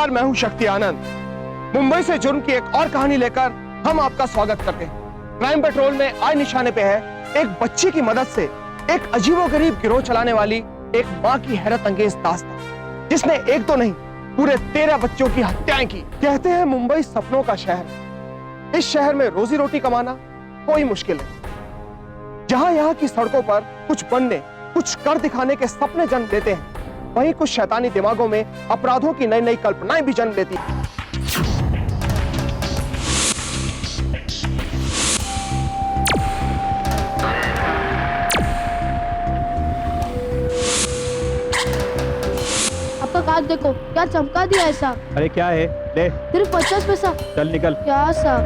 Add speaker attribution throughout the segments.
Speaker 1: नमस्कार, मैं हूं शक्ति आनंद। मुंबई से जुर्म की एक और कहानी लेकर हम आपका स्वागत करते हैं। क्राइम पेट्रोल में आज निशाने पे है एक बच्ची की मदद से एक अजीबोगरीब गिरोह चलाने वाली एक माँ की हैरत अंगेज दास्तान, जिसने एक तो नहीं पूरे 13 बच्चों की हत्याएं की। कहते हैं मुंबई सपनों का शहर। इस शहर में रोजी रोटी कमाना कोई मुश्किल नहीं। जहां यहाँ की सड़कों पर कुछ बनने, कुछ कर दिखाने के सपने जन्म लेते हैं, वहीं कुछ शैतानी दिमागों में अपराधों की नई नई कल्पनाएं भी जन्म लेती हैं।
Speaker 2: आपका कार्ड देखो, क्या चमका दिया ऐसा।
Speaker 3: अरे क्या है, ले
Speaker 2: सिर्फ 50 पैसा।
Speaker 3: चल निकल।
Speaker 2: क्या सा?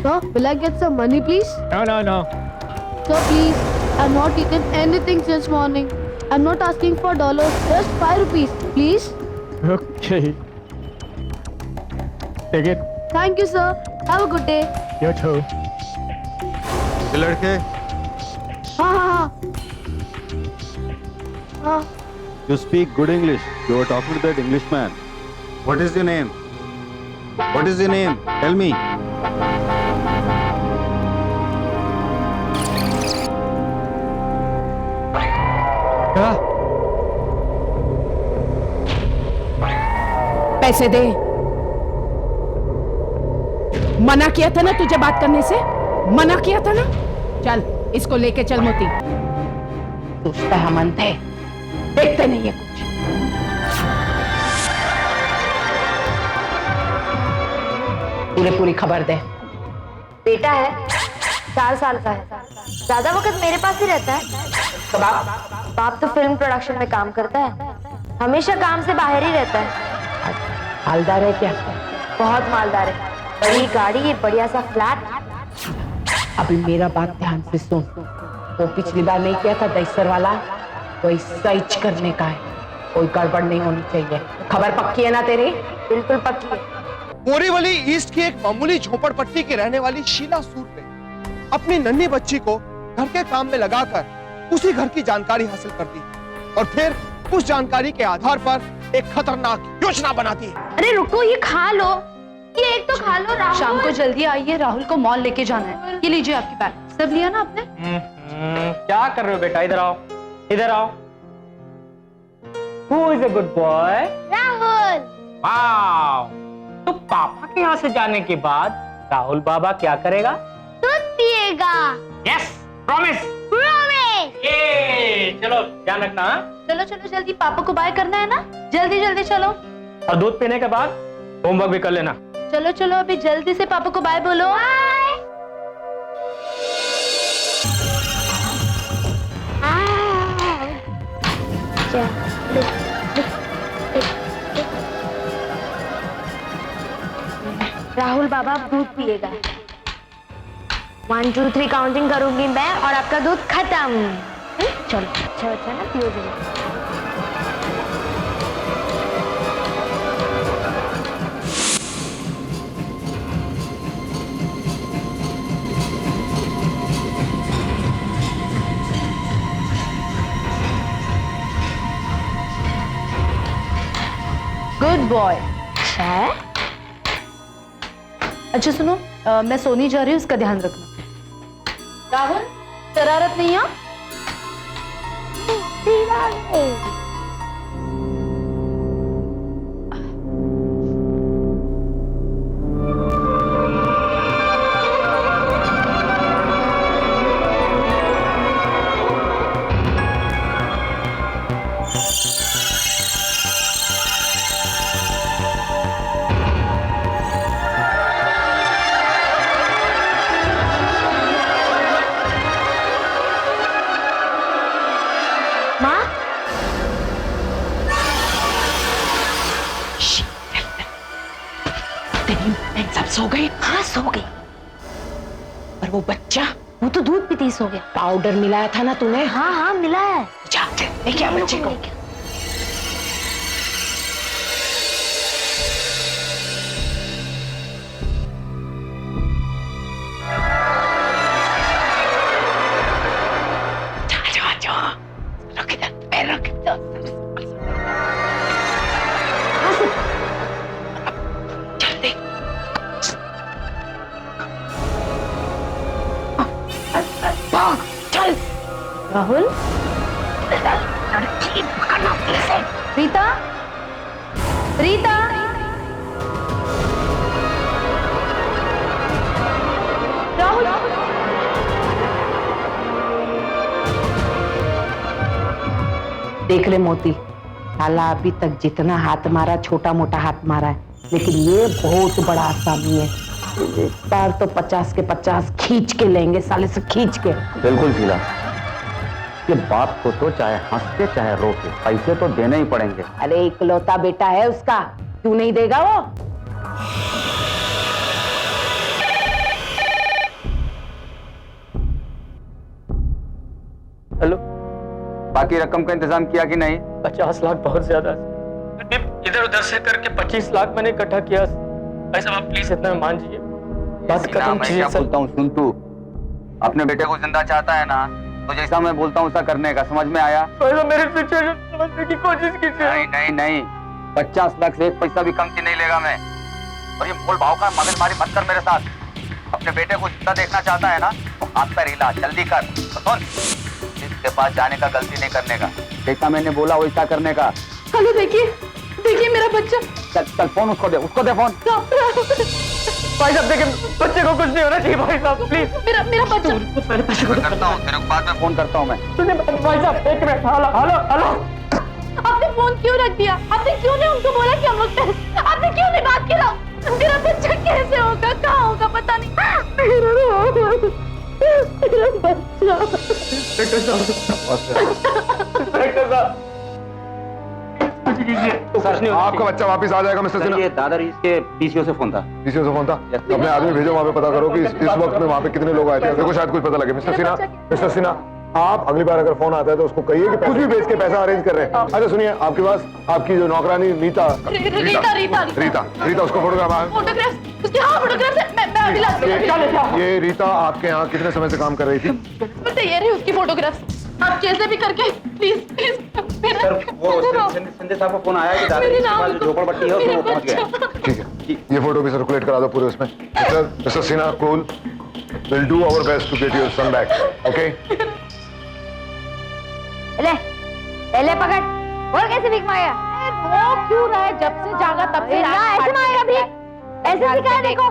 Speaker 2: So, will I get some money, please?
Speaker 3: No.
Speaker 2: So please, I've not eaten anything since morning. I'm not asking for dollars, just 5 rupees, please.
Speaker 3: Okay. Take it.
Speaker 2: Thank you, sir. Have a good day.
Speaker 3: You too.
Speaker 1: ये लड़के,
Speaker 2: हाँ.
Speaker 4: You speak good English. You were talking to that Englishman. What is your name? What is your name? Tell me.
Speaker 3: क्या?
Speaker 5: पैसे दे। मना किया था ना तुझे बात करने से, मना किया था ना। चल इसको लेके चल मोती। सोचता है हम अंधे है, देखते नहीं है कुछ। पूरी खबर दे।
Speaker 6: बेटा है, 4 साल का है, ज्यादा वक्त मेरे पास ही रहता है।
Speaker 5: तो
Speaker 6: बाप तो फिल्म प्रोडक्शन में काम करता है, हमेशा काम से बाहर ही रहता है।
Speaker 5: मालदार है क्या?
Speaker 6: बहुत मालदार है, बड़ी गाड़ी, बढ़िया सा फ्लैट।
Speaker 5: अभी मेरा बात ध्यान से सुन। वो पिछली बार नहीं किया था दहीसर वाला, कोई सच करने का है, कोई गड़बड़ नहीं होनी चाहिए। खबर पक्की है ना तेरी?
Speaker 6: बिल्कुल पक्की है।
Speaker 1: बोरीवली ईस्ट की एक मामूली झोपड़पट्टी की रहने वाली शीला सूर ने अपनी नन्ही बच्ची को घर के काम में लगाकर उसी घर की जानकारी हासिल कर दी और फिर उस जानकारी के आधार पर एक खतरनाक योजना बनाती है।
Speaker 6: अरे रुको, ये खा लो, ये एक तो खा लो। राहुल,
Speaker 7: शाम को जल्दी आइए, राहुल को मॉल लेके जाना है। ये लीजिए आपकी बैग। सब लिया ना आपने?
Speaker 3: क्या कर रहे हो बेटा? इधर आओ, इधर आओ। Who is a good boy?
Speaker 6: Rahul.
Speaker 3: Wow. तो पापा के यहाँ से जाने के बाद राहुल बाबा क्या करेगा?
Speaker 6: दूध पिएगा।
Speaker 3: Yes, promise. ये चलो ध्यान रखना। हाँ?
Speaker 7: चलो चलो जल्दी, पापा को बाय करना है ना। जल्दी जल्दी चलो।
Speaker 3: और दूध पीने के बाद होमवर्क भी कर लेना।
Speaker 7: चलो चलो अभी जल्दी से पापा को बाय बोलो।
Speaker 6: राहुल बाबा दूध पिएगा। 1 2 3 काउंटिंग करूंगी मैं और आपका दूध खत्म। चलो अच्छा ना, पियो जल्दी।
Speaker 7: Good boy.
Speaker 6: है?
Speaker 7: अच्छा सुनो, मैं सोनी जा रही हूँ, उसका ध्यान रखना। राहुल, शरारत नहीं है?
Speaker 6: माँ?
Speaker 5: सब सो गए?
Speaker 6: हाँ सो गई।
Speaker 5: और वो बच्चा?
Speaker 6: वो तो दूध पीते ही सो गया।
Speaker 5: पाउडर मिलाया था ना तूने?
Speaker 6: हाँ मिला है।
Speaker 5: जा लेके आ बच्चे को। जा रुक इधर।
Speaker 7: राहुल, रीता, रीता, राहुल,
Speaker 5: देख ले मोती, साला अभी तक जितना हाथ मारा छोटा मोटा हाथ मारा है, लेकिन ये बहुत बड़ा आसामी है। इस बार तो 50 के 50 खींच के लेंगे, साले से खींच के।
Speaker 4: बिल्कुल शीला, ये बाप को तो चाहे हंस के चाहे रो के पैसे तो देने ही पड़ेंगे।
Speaker 5: अरे इकलौता बेटा है उसका, क्यों नहीं देगा वो?
Speaker 3: हेलो,
Speaker 4: बाकी रकम का इंतजाम किया कि नहीं?
Speaker 3: 50 लाख बहुत ज्यादा है। इधर उधर से करके 25 लाख मैंने इकट्ठा किया। भाई साहब आप प्लीज इतना मान लीजिए, बस
Speaker 4: शीला,
Speaker 3: खत्म
Speaker 4: मैं
Speaker 3: कीजिए
Speaker 4: क्या
Speaker 3: सर।
Speaker 4: बोलता हूँ सुन, तू अपने बेटे को जिंदा चाहता है ना, तो जैसा मैं बोलता हूँ ऐसा करने का, समझ में आया?
Speaker 3: भाई साहब मेरी सिचुएशन समझने की कोशिश कीजिए।
Speaker 4: नहीं नहीं नहीं, 50 लाख से एक पैसा भी कम की नहीं लेगा मैं। और ये मोल भाव का मगजमारी मत कर मेरे साथ। अपने बेटे को जिंदा देखना चाहता है ना, तो हाथ पैर हिला, जल्दी कर। तो सुन, इसके पास जाने का गलती नहीं करने का, जैसा मैंने बोला वैसा करने का।
Speaker 7: हेलो, देखिए, देखिए मेरा बच्चा।
Speaker 4: चल चल, फोन उसको दे फोन।
Speaker 3: भाई साहब देखिए, बच्चे को कुछ नहीं होना चाहिए भाई साहब, प्लीज।
Speaker 7: मेरा बच्चा।
Speaker 3: पहले पैसे को
Speaker 4: मैं करता हूँ, तेरे को बाद में फोन करता हूँ मैं।
Speaker 3: सुनिए भाई साहब, एक मिनट। हेलो हेलो हेलो,
Speaker 2: आपने फोन क्यों रख दिया? आपने क्यों नहीं उनको बोला कि हम लोग आपने क्यों नहीं बात किया? मेरा बच्चा कैसे होगा, कहाँ होगा, पता नहीं। मेरा बच्चा।
Speaker 3: डॉक्टर साहब, डॉक्टर साहब कुछ कीजिए। कुछ नहीं होना
Speaker 8: आपका बच्चा वापस आ जाएगा मिस्टर सिन्हा।
Speaker 4: ये दादाजी के डीसीओ से फोन था।
Speaker 8: डीसीओ से फोन था? अपने आदमी भेजो वहाँ पे, पता करो कि इस वक्त में वहाँ पे कितने लोग आए थे। देखो शायद कुछ पता लगे। मिस्टर सिन्हा, आप अगली बार अगर फोन आता है तो उसको कहिए कि कुछ भी भेज के पैसा अरेंज कर रहे हैं। अच्छा सुनिए, आपके पास आपकी जो नौकरानी रीता, उसको
Speaker 2: फोटोग्राफ उसके, हाँ फोटोग्राफ है। मैं अभी लाती
Speaker 8: ये रीता आपके यहाँ कितने समय से काम कर रही थी?
Speaker 2: हूँ। ये रही उसकी फोटोग्राफ। आप कैसे भी करके प्लीज प्लीज
Speaker 4: सर, वो संजय साहब को फोन आया कि दादाजी के पास जो झोपड़पट्टी है उसमें वो पहुंच गया।
Speaker 8: ठीक है, ये फोटो भी सर्कुलेट करा दो पूरे उसमें। Mister Sinha, cool, will do our best to get your son back, okay?
Speaker 6: ले, पहले पकड़। और कैसे भीख मांगेगा?
Speaker 5: रो क्यों रहा है? जब से जागा तब से
Speaker 6: ऐसे मांगेगा भीख, ऐसे सिखाया देखो।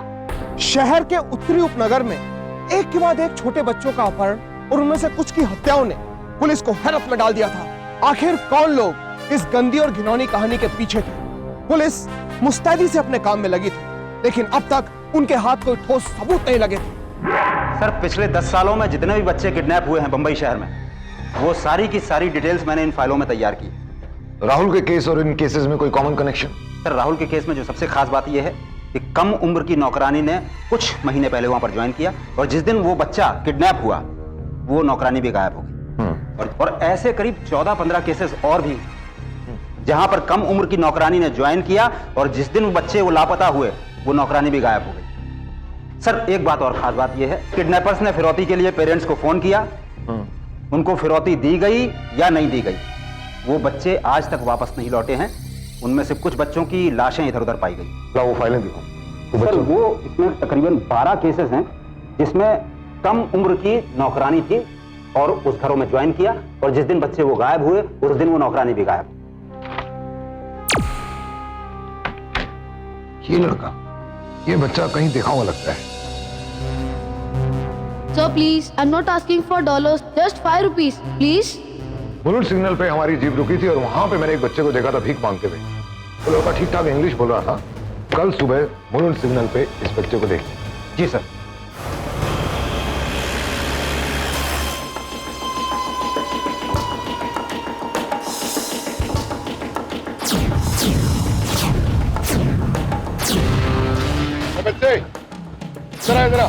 Speaker 1: शहर के उत्तरी उपनगर में एक के बाद एक छोटे बच्चों का अपहरण और उनमें से कुछ की हत्याओं ने पुलिस को हैरत में डाल दिया था। आखिर कौन लोग इस गंदी और घिनौनी कहानी के पीछे थे? पुलिस मुस्तैदी से अपने काम में लगी थी, लेकिन अब तक उनके हाथ कोई ठोस सबूत नहीं लगे थे।
Speaker 4: सर, पिछले 10 सालों में जितने भी बच्चे किडनैप हुए हैं बंबई शहर में, वो सारी की सारी डिटेल्स मैंने इन फाइलों में तैयार की।
Speaker 8: राहुल के केस और इन केसेस में कोई कॉमन कनेक्शन?
Speaker 4: सर, राहुल के केस में जो सबसे खास बात यह है कि कम उम्र की नौकरानी ने कुछ महीने पहले वहां पर ज्वाइन किया, और जिस दिन वो बच्चा किडनैप हुआ वो नौकरानी भी गायब हो गई। और ऐसे करीब 14-15 केसेस और भी जहां पर कम उम्र की नौकरानी ने ज्वाइन किया और जिस दिन वो बच्चे वो लापता हुए वो नौकरानी भी गायब हो गई। सर, एक बात और खास बात यह है, किडनैपर्स ने फिरौती के लिए पेरेंट्स को फोन किया, उनको फिरौती दी गई या नहीं दी गई, वो बच्चे आज तक वापस नहीं लौटे हैं। उनमें से कुछ बच्चों की लाशें इधर उधर पाई गई।
Speaker 8: वो फाइलें दिखाओ।
Speaker 4: सर, वो इसमें तकरीबन 12 केसेस हैं जिसमें कम उम्र की नौकरानी थी और उस घरों में ज्वाइन किया, और जिस दिन बच्चे वो गायब हुए उस दिन वो नौकरानी भी गायब।
Speaker 8: ये लड़का, ये बच्चा कहीं देखा हुआ लगता है।
Speaker 2: Sir please, I am not asking for dollars, just 5 rupees please.
Speaker 8: Mulund signal पे हमारी जीप रुकी थी और वहां पे मैंने एक बच्चे को देखा था भीख मांगते हुए। वो लड़का ठीक ठाक इंग्लिश बोल रहा था। कल सुबह मुलुंड सिग्नल पे इस बच्चे को देख लिया।
Speaker 4: जी सर।
Speaker 8: बच्चे जरा जरा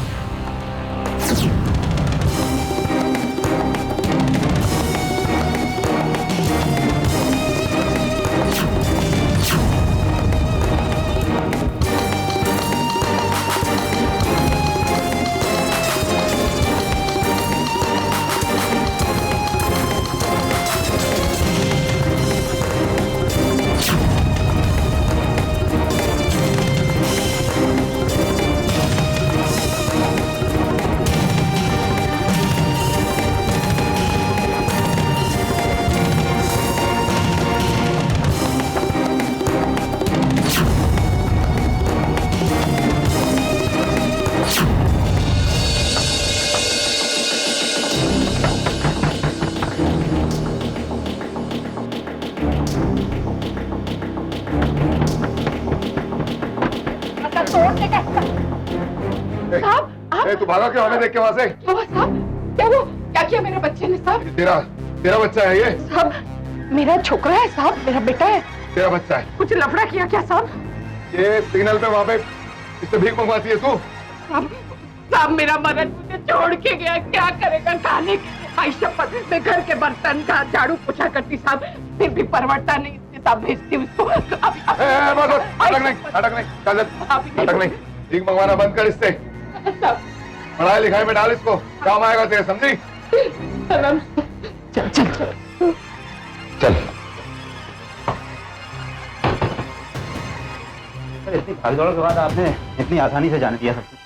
Speaker 8: ए, तू भागा क्यों हमें देख के वहाँ से?
Speaker 5: बाबा साहब, क्या किया मेरे बच्चे ने साहब?
Speaker 8: तेरा बच्चा है ये?
Speaker 5: साहब, मेरा छोकरा है साहब, मेरा बेटा है।
Speaker 8: तेरा बच्चा है?
Speaker 5: कुछ लफड़ा किया क्या साहब?
Speaker 8: ये सिग्नल पे वहाँ पे इससे भीख मंगवाती है तू?
Speaker 5: साहब मेरा मदन मुझे छोड़ के गया, क्या करेगा खाने के? आई शपथ, मैं घर के बर्तन का झाड़ू पोछा करती साहब, फिर भी परवड़ता नहीं, इसलिए साहब भेजती उसको।
Speaker 8: अटक नहीं, भीख मंगवाना बंद कर इससे। पढ़ाई लिखाई में डाल इसको, काम आएगा तेरे, समझी?
Speaker 5: चल चल चल
Speaker 8: चल।
Speaker 4: इतनी भागदौड़ के बाद आपने इतनी आसानी से जाने दिया सब कुछ।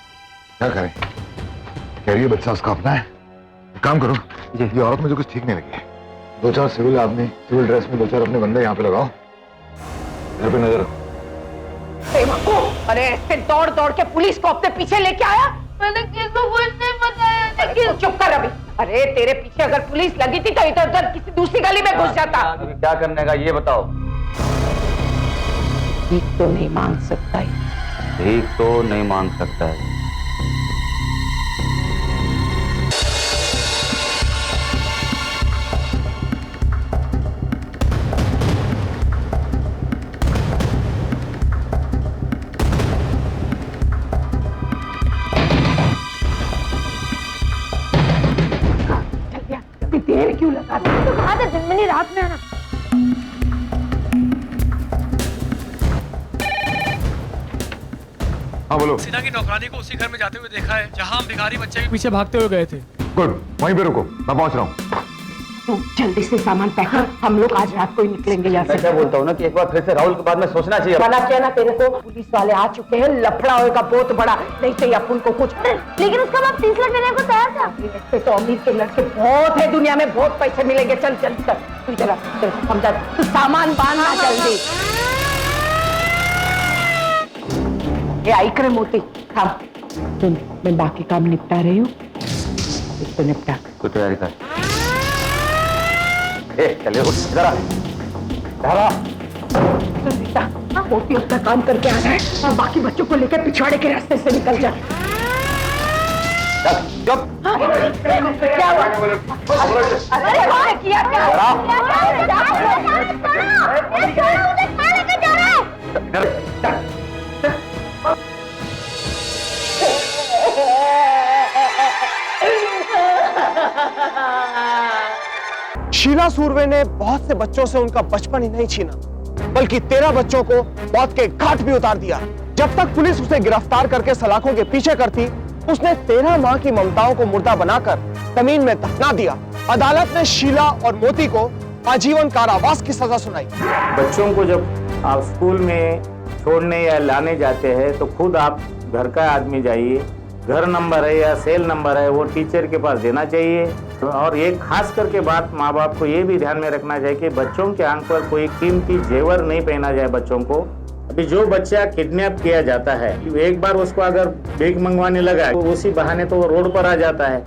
Speaker 8: क्या करें? कह रही है बच्चा उसका अपना है। एक काम करो, ये औरत मुझे कुछ ठीक नहीं लगी है। 2-4 सिविल आदमी सिविल ड्रेस में 2-4 अपने बंदे यहाँ पे लगाओ, घर पे नजर रखो।
Speaker 5: अरे ऐसे दौड़ दौड़ के पुलिस को अपने पीछे लेके आया।
Speaker 2: मैंने किसको कुछ नहीं बताया।
Speaker 5: चुप कर अभी। अरे तेरे पीछे अगर पुलिस लगी थी तो इधर उधर किसी दूसरी गली में घुस जाता।
Speaker 3: क्या करने का ये बताओ।
Speaker 5: भीख तो नहीं मांग सकता है।
Speaker 4: भीख तो नहीं मांग सकता है।
Speaker 5: देर क्यों लगा?
Speaker 6: तो कहा था दिन में नहीं रात में आना।
Speaker 8: हाँ बोलो।
Speaker 3: सिन्हा की नौकरानी को उसी घर में जाते हुए देखा है जहां हम भिखारी बच्चे के पीछे भागते हुए गए थे।
Speaker 8: गुड, वहीं पे रुको, मैं पहुंच रहा हूँ।
Speaker 5: तू जल्दी से सामान पैक कर, हम लोग आज रात को ही निकलेंगे यहाँ से।
Speaker 4: मैं क्या बोलता हूँ ना कि एक बार फिर से राहुल के बाद में सोचना चाहिए।
Speaker 5: मना किया ना तेरे को, पुलिस वाले आ चुके हैं, लफड़ा होगा बहुत बड़ा, नहीं चाहिए अपन को कुछ।
Speaker 6: लेकिन उसका बाप 30 लाख देने को तैयार था।
Speaker 5: ऐसे तो अमीर के लड़के बहुत है दुनिया में, बहुत पैसे मिलेंगे। चल चल चल, तू जरा समझा, तू सामान बांधना जल्दी। ये आई करे मोती, हाँ सुन, मैं बाकी काम निपटा रही हूँ, इसको निपटा।
Speaker 4: तू तैयारी कर। चले उठ जरा।
Speaker 5: सीता, मोती अपना काम करके आ रहा है और बाकी बच्चों को लेकर पिछवाड़े के रास्ते से निकल जा।
Speaker 4: चुप।
Speaker 5: क्या हुआ? अरे वाह, किया क्या?
Speaker 1: शीला सूर्वे ने बहुत से बच्चों से उनका बचपन ही नहीं छीना, बल्कि 13 बच्चों को मौत के घाट भी उतार दिया। जब तक पुलिस उसे गिरफ्तार करके सलाखों के पीछे करती, उसने 13 माह की ममताओं को मुर्दा बनाकर जमीन में दफना दिया। अदालत ने शीला और मोती को आजीवन कारावास की सजा सुनाई।
Speaker 9: बच्चों को जब आप स्कूल में छोड़ने या लाने जाते हैं तो खुद आप घर का आदमी जाइए, घर नंबर है या सेल नंबर है वो टीचर के पास देना चाहिए। और एक खास करके बात माँ बाप को ये भी ध्यान में रखना चाहिए कि बच्चों के आंख पर कोई कीमती जेवर नहीं पहना जाए बच्चों को। अभी जो बच्चा किडनैप किया जाता है, एक बार उसको अगर भीख मंगवाने लगा तो उसी बहाने तो वो रोड पर आ जाता है,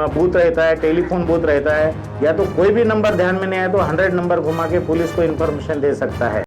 Speaker 9: बूथ रहता है, टेलीफोन बूथ रहता है, या तो कोई भी नंबर ध्यान में नहीं आया तो 100 नंबर घुमा के पुलिस को इन्फॉर्मेशन दे सकता है।